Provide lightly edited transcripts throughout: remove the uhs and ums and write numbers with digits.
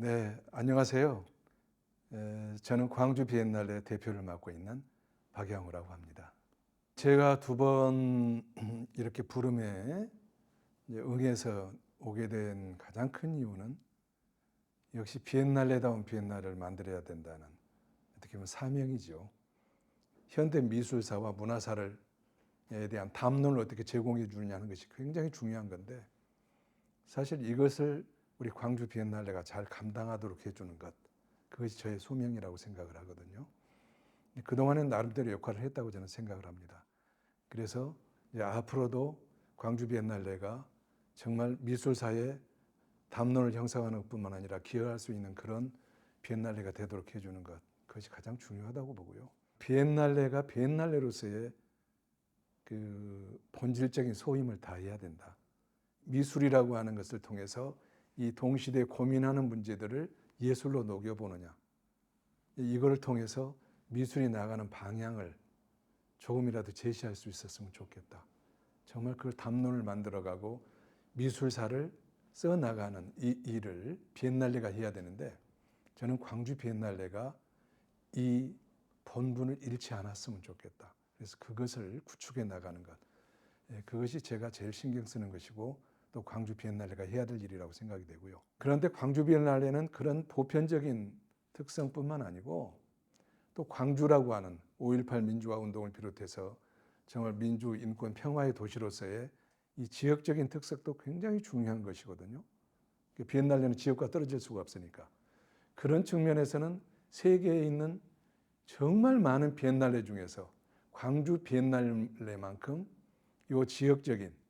네, 안녕하세요. 저는 광주 비엔날레 대표를 맡고 있는 박영우라고 합니다. 제가 두 번 이렇게 부름에 응해서 오게 된 가장 큰 이유는 역시 비엔날레다운 비엔날레를 만들어야 된다는 어떻게 보면 사명이죠. 현대 미술사와 문화사를 에 대한 담론을 어떻게 제공해 주느냐는 것이 굉장히 중요한 건데, 사실 이것을 우리 광주 비엔날레가 잘 감당하도록 해주는 것, 그것이 저의 소명이라고 생각을 하거든요. 그동안은 나름대로 역할을 했다고 저는 생각을 합니다. 그래서 이제 앞으로도 광주 비엔날레가 정말 미술사의 담론을 형성하는 것뿐만 아니라 기여할 수 있는 그런 비엔날레가 되도록 해주는 것, 그것이 가장 중요하다고 보고요. 비엔날레가 비엔날레로서의 그 본질적인 소임을 다해야 된다. 미술이라고 하는 것을 통해서 이 동시대에 고민하는 문제들을 예술로 녹여보느냐, 이걸 통해서 미술이 나가는 방향을 조금이라도 제시할 수 있었으면 좋겠다. 정말 그 담론을 만들어가고 미술사를 써나가는 이 일을 비엔날레가 해야 되는데, 저는 광주 비엔날레가 이 본분을 잃지 않았으면 좋겠다. 그래서 그것을 구축해 나가는 것, 그것이 제가 제일 신경 쓰는 것이고 또 광주 비엔날레가 해야 될 일이라고 생각이 되고요. 그런데 광주 비엔날레는 그런 보편적인 특성뿐만 아니고 또 광주라고 하는 5.18 민주화 운동을 비롯해서 정말 민주, 인권, 평화의 도시로서의 이 지역적인 특색도 굉장히 중요한 것이거든요. 비엔날레는 지역과 떨어질 수가 없으니까. 그런 측면에서는 세계에 있는 정말 많은 비엔날레 중에서 광주 비엔날레만큼 이 지역적인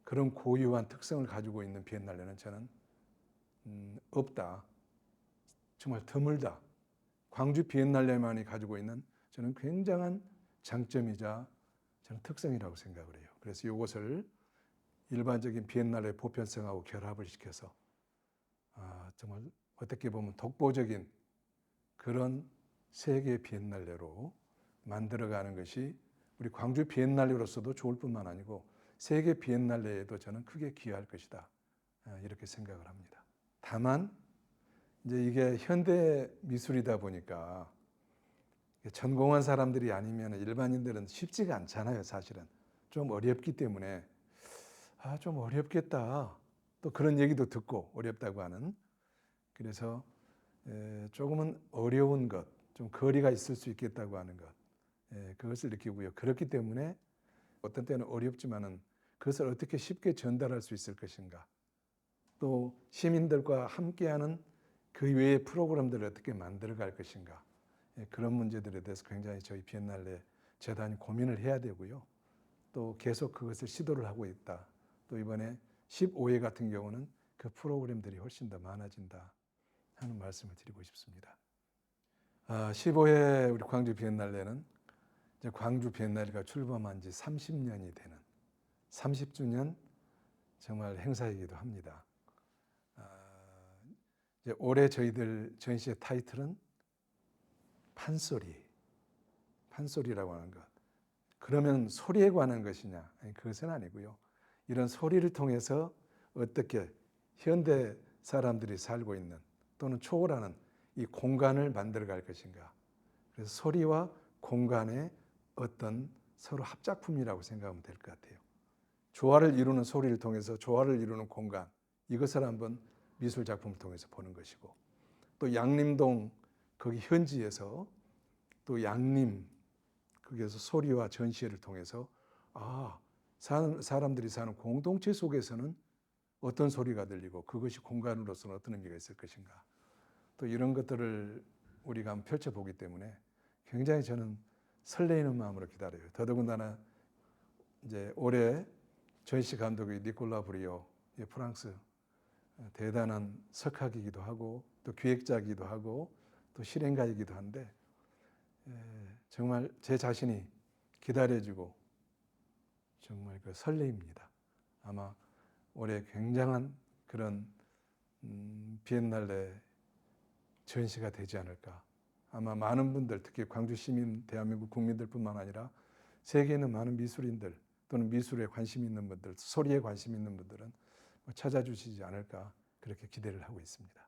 그런 고유한 특성을 가지고 있는 비엔날레는 저는 없다. 정말 드물다. 광주 비엔날레만이 가지고 있는 저는 굉장한 장점이자 저는 특성이라고 생각을 해요. 그래서 이것을 일반적인 비엔날레 보편성하고 결합을 시켜서 정말 어떻게 보면 독보적인 그런 세계 비엔날레로 만들어가는 것이 우리 광주 비엔날레로서도 좋을 뿐만 아니고 세계 비엔날레에도 저는 크게 기여할 것이다, 이렇게 생각을 합니다. 다만 이제 이게 현대 미술이다 보니까 전공한 사람들이 아니면 일반인들은 쉽지가 않잖아요. 사실은 좀 어렵기 때문에 좀 어렵겠다, 또 그런 얘기도 듣고 어렵다고 하는, 그래서 조금은 어려운 것, 좀 거리가 있을 수 있겠다고 하는 것, 그것을 느끼고요. 그렇기 때문에 어떤 때는 어렵지만은 그것을 어떻게 쉽게 전달할 수 있을 것인가, 또 시민들과 함께하는 그 외의 프로그램들을 어떻게 만들어갈 것인가, 그런 문제들에 대해서 굉장히 저희 비엔날레 재단이 고민을 해야 되고요. 또 계속 그것을 시도를 하고 있다. 또 이번에 15회 같은 경우는 그 프로그램들이 훨씬 더 많아진다 하는 말씀을 드리고 싶습니다. 15회 우리 광주 비엔날레는 이제 광주 비엔날레가 출범한 지 30년이 되는 30주년 정말 행사이기도 합니다. 이제 올해 저희들 전시의 타이틀은 판소리라고 하는 것. 그러면 소리에 관한 것이냐? 아니, 그것은 아니고요. 이런 소리를 통해서 어떻게 현대 사람들이 살고 있는 또는 초월하는 이 공간을 만들어갈 것인가. 그래서 소리와 공간의 어떤 서로 합작품이라고 생각하면 될 것 같아요. 조화를 이루는 소리를 통해서 조화를 이루는 공간, 이것을 한번 미술 작품을 통해서 보는 것이고, 또 양림동 거기 현지에서 또 양림 거기에서 소리와 전시회를 통해서 사람들이 사는 공동체 속에서는 어떤 소리가 들리고 그것이 공간으로서는 어떤 의미가 있을 것인가, 또 이런 것들을 우리가 한번 펼쳐보기 때문에 굉장히 저는 설레이는 마음으로 기다려요. 더더군다나 이제 올해 전시 감독이 니콜라 브리오, 프랑스 대단한 석학이기도 하고 또 기획자이기도 하고 또 실행가이기도 한데, 정말 제 자신이 기다려지고 정말 그 설레입니다. 아마 올해 굉장한 그런 비엔날레 전시가 되지 않을까. 아마 많은 분들, 특히 광주 시민, 대한민국 국민들뿐만 아니라 세계에 있는 많은 미술인들 또는 미술에 관심 있는 분들, 소리에 관심 있는 분들은 찾아주시지 않을까, 그렇게 기대를 하고 있습니다.